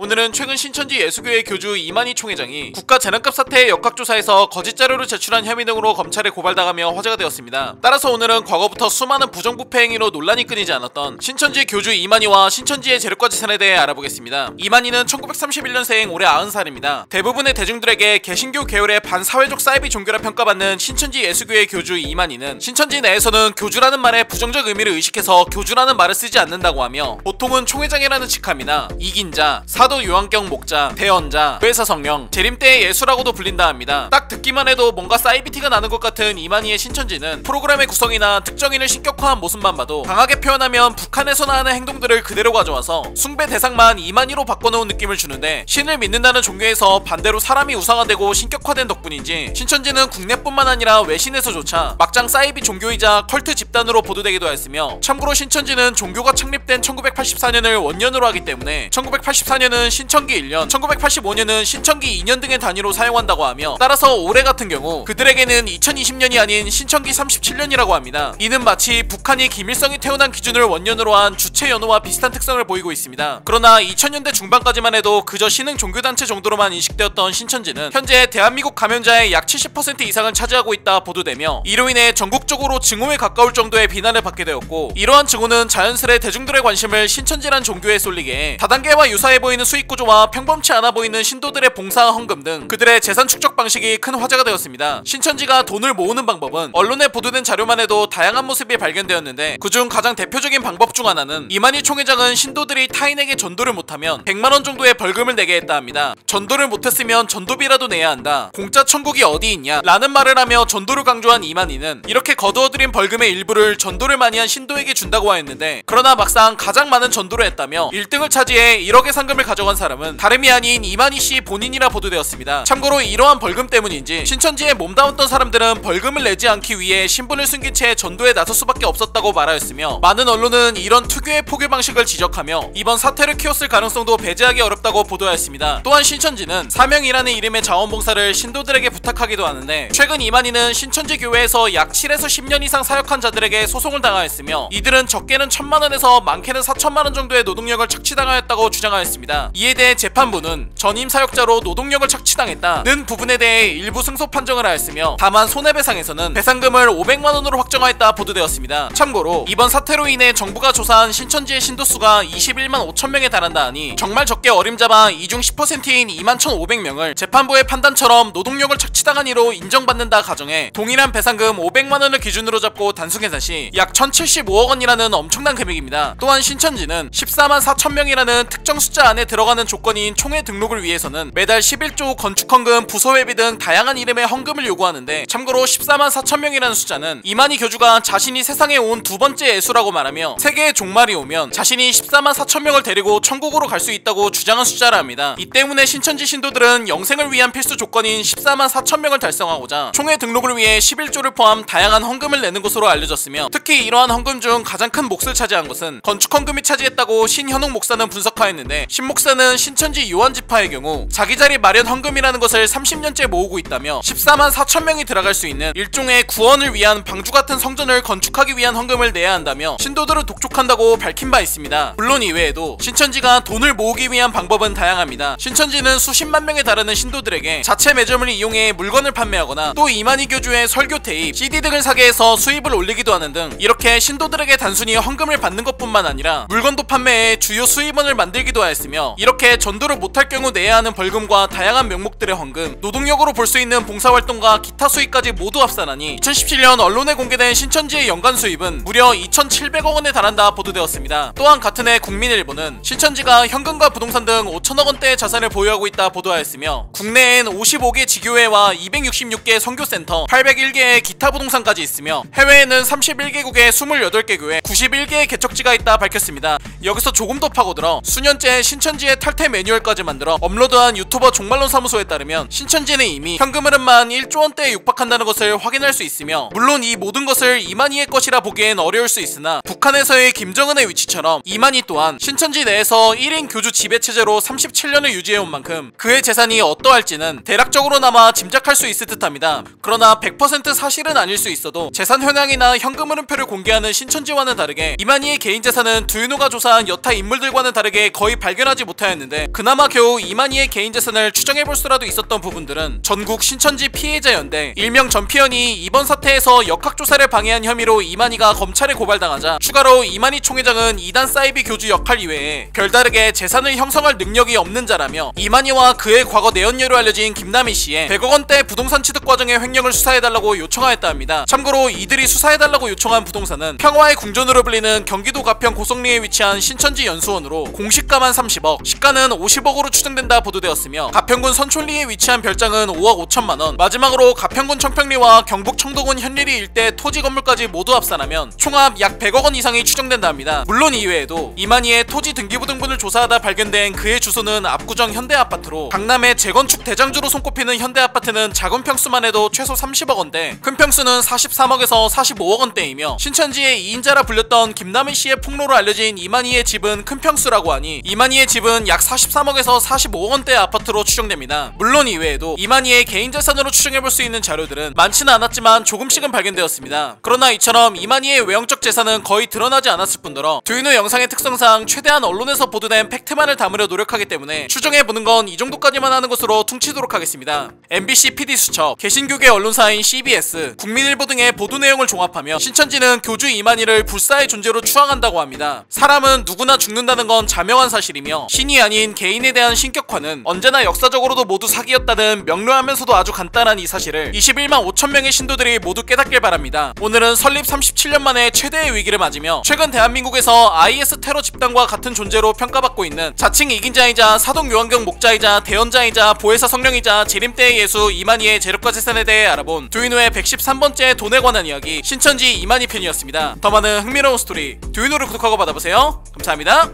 오늘은 최근 신천지 예수교회 교주 이만희 총회장이 국가 재난급 사태 역학조사에서 거짓 자료를 제출한 혐의 등으로 검찰에 고발당하며 화제가 되었습니다. 따라서 오늘은 과거부터 수많은 부정부패 행위로 논란이 끊이지 않았던 신천지 교주 이만희와 신천지의 재력과 재산에 대해 알아보겠습니다. 이만희는 1931년생 올해 90살입니다. 대부분의 대중들에게 개신교 계열의 반사회적 사이비 종교라 평가받는 신천지 예수교회 교주 이만희는 신천지 내에서는 교주라는 말에 부정적 의미를 의식해서 교주라는 말을 쓰지 않는다고 하며 보통은 총회장이라는 직함이나 이긴자, 사도 요한경 목자, 대언자, 회사 성령, 재림때의 예수라고도 불린다 합니다. 딱 듣기만 해도 뭔가 사이비티가 나는 것 같은 이만희의 신천지는 프로그램의 구성이나 특정인을 신격화한 모습만 봐도 강하게 표현하면 북한에서나 하는 행동들을 그대로 가져와서 숭배 대상만 이만희로 바꿔놓은 느낌을 주는데, 신을 믿는다는 종교에서 반대로 사람이 우상화되고 신격화된 덕분인지 신천지는 국내뿐만 아니라 외신에서조차 막장 사이비 종교이자 컬트 집단으로 보도되기도 했으며, 참고로 신천지는 종교가 창립된 1984년을 원년으로 하기 때문에 1984년은 신천기 1년, 1985년은 신천기 2년 등의 단위로 사용한다고 하며, 따라서 올해 같은 경우 그들에게는 2020년이 아닌 신천기 37년이라고 합니다. 이는 마치 북한이 김일성이 태어난 기준을 원년으로 한 주체 연호와 비슷한 특성을 보이고 있습니다. 그러나 2000년대 중반까지만 해도 그저 신흥 종교단체 정도로만 인식되었던 신천지는 현재 대한민국 감염자의 약 70% 이상을 차지하고 있다 보도되며, 이로 인해 전국적으로 증오에 가까울 정도의 비난을 받게 되었고, 이러한 증오는 자연스레 대중들의 관심을 신천지란 종교에 쏠리게 다단계와 유사해 보이는 수익구조와 평범치 않아 보이는 신도들의 봉사 헌금 등 그들의 재산 축적 방식이 큰 화제가 되었습니다. 신천지가 돈을 모으는 방법은 언론에 보도된 자료만 해도 다양한 모습이 발견되었는데, 그중 가장 대표적인 방법 중 하나는 이만희 총회장은 신도들이 타인에게 전도를 못하면 100만원 정도의 벌금을 내게 했다 합니다. 전도를 못했으면 전도비라도 내야 한다, 공짜 천국이 어디 있냐 라는 말을 하며 전도를 강조한 이만희는 이렇게 거두어들인 벌금의 일부를 전도를 많이 한 신도에게 준다고 하였는데, 그러나 막상 가장 많은 전도를 했다며 1등을 차지해 1억의 상금을 가져간 사람은 다름이 아닌 이만희씨 본인이라 보도되었습니다. 참고로 이러한 벌금 때문인지 신천지에 몸담았던 사람들은 벌금을 내지 않기 위해 신분을 숨긴 채 전도에 나설 수밖에 없었다고 말하였으며, 많은 언론은 이런 특유의 포교 방식을 지적하며 이번 사태를 키웠을 가능성도 배제하기 어렵다고 보도하였습니다. 또한 신천지는 사명이라는 이름의 자원봉사를 신도들에게 부탁하기도 하는데, 최근 이만희는 신천지 교회에서 약 7에서 10년 이상 사역한 자들에게 소송을 당하였으며, 이들은 적게는 1000만원에서 많게는 4000만원 정도의 노동력을 착취당하였다고 주장하였습니다. 이에 대해 재판부는 전임 사역자로 노동력을 착취당했다는 부분에 대해 일부 승소 판정을 하였으며, 다만 손해배상에서는 배상금을 500만원으로 확정하였다 보도되었습니다. 참고로 이번 사태로 인해 정부가 조사한 신천지의 신도수가 21만 5천명에 달한다 하니 정말 적게 어림잡아 이중 10%인 21,500명을 재판부의 판단처럼 노동력을 착취당한 이로 인정받는다 가정해 동일한 배상금 500만원을 기준으로 잡고 단순계산 시 약 1075억원이라는 엄청난 금액입니다. 또한 신천지는 14만 4천명이라는 특정 숫자 안에 들어가는 조건인 총회 등록을 위해서는 매달 11조 건축헌금, 부서회비 등 다양한 이름의 헌금을 요구하는데, 참고로 14만 4천명이라는 숫자는 이만희 교주가 자신이 세상에 온 두 번째 예수라고 말하며 세계의 종말이 오면 자신이 14만 4천명을 데리고 천국으로 갈 수 있다고 주장한 숫자라 합니다. 이 때문에 신천지 신도들은 영생을 위한 필수 조건인 14만 4천명을 달성하고자 총회 등록을 위해 11조를 포함 다양한 헌금을 내는 것으로 알려졌으며, 특히 이러한 헌금 중 가장 큰 몫을 차지한 것은 건축헌금이 차지했다고 신현웅 목사는 분석하였는데, 신 목사는 신천지 요한지파의 경우 자기 자리 마련 헌금이라는 것을 30년째 모으고 있다며 14만 4천명이 들어갈 수 있는 일종의 구원을 위한 방주같은 성전을 건축하기 위한 헌금을 내야 한다며 신도들을 독촉한다고 밝힌 바 있습니다. 물론 이외에도 신천지가 돈을 모으기 위한 방법은 다양합니다. 신천지는 수십만 명에 달하는 신도들에게 자체 매점을 이용해 물건을 판매하거나 또 이만희 교주의 설교 테이프, CD 등을 사게 해서 수입을 올리기도 하는 등, 이렇게 신도들에게 단순히 헌금을 받는 것뿐만 아니라 물건도 판매해 주요 수입원을 만들기도 하였으며, 이렇게 전도를 못할 경우 내야 하는 벌금과 다양한 명목들의 헌금, 노동력으로 볼 수 있는 봉사활동과 기타 수익까지 모두 합산하니 2017년 언론에 공개된 신천지의 연간 수입은 무려 2,700억원에 달한다 보도되었습니다. 또한 같은 해 국민일보는 신천지가 현금과 부동산 등 5천억원대의 자산을 보유하고 있다 보도하였으며, 국내엔 55개 지교회와 266개 선교센터, 801개의 기타 부동산까지 있으며 해외에는 31개국에 28개 교회, 91개의 개척지가 있다 밝혔습니다. 여기서 조금 더 파고들어 수년째 신천지의 탈퇴 매뉴얼까지 만들어 업로드한 유튜버 종말론 사무소에 따르면 신천지는 이미 현금 흐름만 1조원대에 육박한다는 것을 확인할 수 있으며, 물론 이 모든 것을 이만희의 것이라 보기엔 어려울 수 있으나 북한에서의 김정은의 위치처럼 이만희 또한 신천지 내에서 1인 교주 지배체제로 37년을 유지해온 만큼 그의 재산이 어떠할지는 대략적으로나마 짐작할 수 있을 듯합니다. 그러나 100% 사실은 아닐 수 있어도 재산 현황이나 현금 흐름표를 공개하는 신천지와는 다르게 이만희의 개인 재산은 두윤호가 조사한 여타 인물들과는 다르게 거의 발견하지 못합니다. 못하였는데 그나마 겨우 이만희의 개인 재산을 추정해볼 수라도 있었던 부분들은 전국 신천지 피해자연대 일명 전피연이 이번 사태에서 역학조사를 방해한 혐의로 이만희가 검찰에 고발당하자 추가로 이만희 총회장은 이단 사이비 교주 역할 이외에 별다르게 재산을 형성할 능력이 없는 자라며 이만희와 그의 과거 내연녀로 알려진 김남희 씨의 100억 원대 부동산 취득 과정의 횡령을 수사해달라고 요청하였다 합니다. 참고로 이들이 수사해달라고 요청한 부동산은 평화의 궁전으로 불리는 경기도 가평 고성리에 위치한 신천지 연수원으로 공시가만 30억, 시가는 50억으로 추정된다 보도되었으며 가평군 선촌리에 위치한 별장은 5억 5천만원, 마지막으로 가평군 청평리와 경북 청도군 현리리 일대 토지 건물까지 모두 합산하면 총합 약 100억 원 이상이 추정된다 합니다. 물론 이외에도 이만희의 토지 등기부등본을 조사하다 발견된 그의 주소는 압구정 현대아파트로 강남의 재건축 대장주로 손꼽히는 현대아파트는 작은 평수만 해도 최소 30억 원대, 큰 평수는 43억에서 45억 원대이며 신천지의 2인자라 불렸던 김남희 씨의 폭로로 알려진 이만희의 집은 큰 평수라고 하니 이만희의 집은 약 43억에서 45억 원대의 아파트로 추정됩니다. 물론 이외에도 이만희의 개인 재산으로 추정해볼 수 있는 자료들은 많지는 않았지만 조금씩은 발견되었습니다. 그러나 이처럼 이만희의 외형적 재산은 거의 드러나지 않았을 뿐더러 두인호 영상의 특성상 최대한 언론에서 보도된 팩트만을 담으려 노력하기 때문에 추정해보는 건 이 정도까지만 하는 것으로 퉁치도록 하겠습니다. MBC PD수첩, 개신교계 언론사인 CBS, 국민일보 등의 보도 내용을 종합하며 신천지는 교주 이만희를 불사의 존재로 추앙한다고 합니다. 사람은 누구나 죽는다는 건 자명한 사실이며 신이 아닌 개인에 대한 신격화는 언제나 역사적으로도 모두 사기였다는 명료하면서도 아주 간단한 이 사실을 21만 5천 명의 신도들이 모두 깨닫길 바랍니다. 오늘은 설립 37년 만에 최대의 위기를 맞으며 최근 대한민국에서 IS 테러 집단과 같은 존재로 평가받고 있는 자칭 이긴자이자 사동 요한경 목자이자 대언자이자 보혜사 성령이자 재림대의 예수 이만희의 재력과 재산에 대해 알아본 두인호의 113번째 돈에 관한 이야기 신천지 이만희 편이었습니다. 더 많은 흥미로운 스토리 두인호를 구독하고 받아보세요. 감사합니다.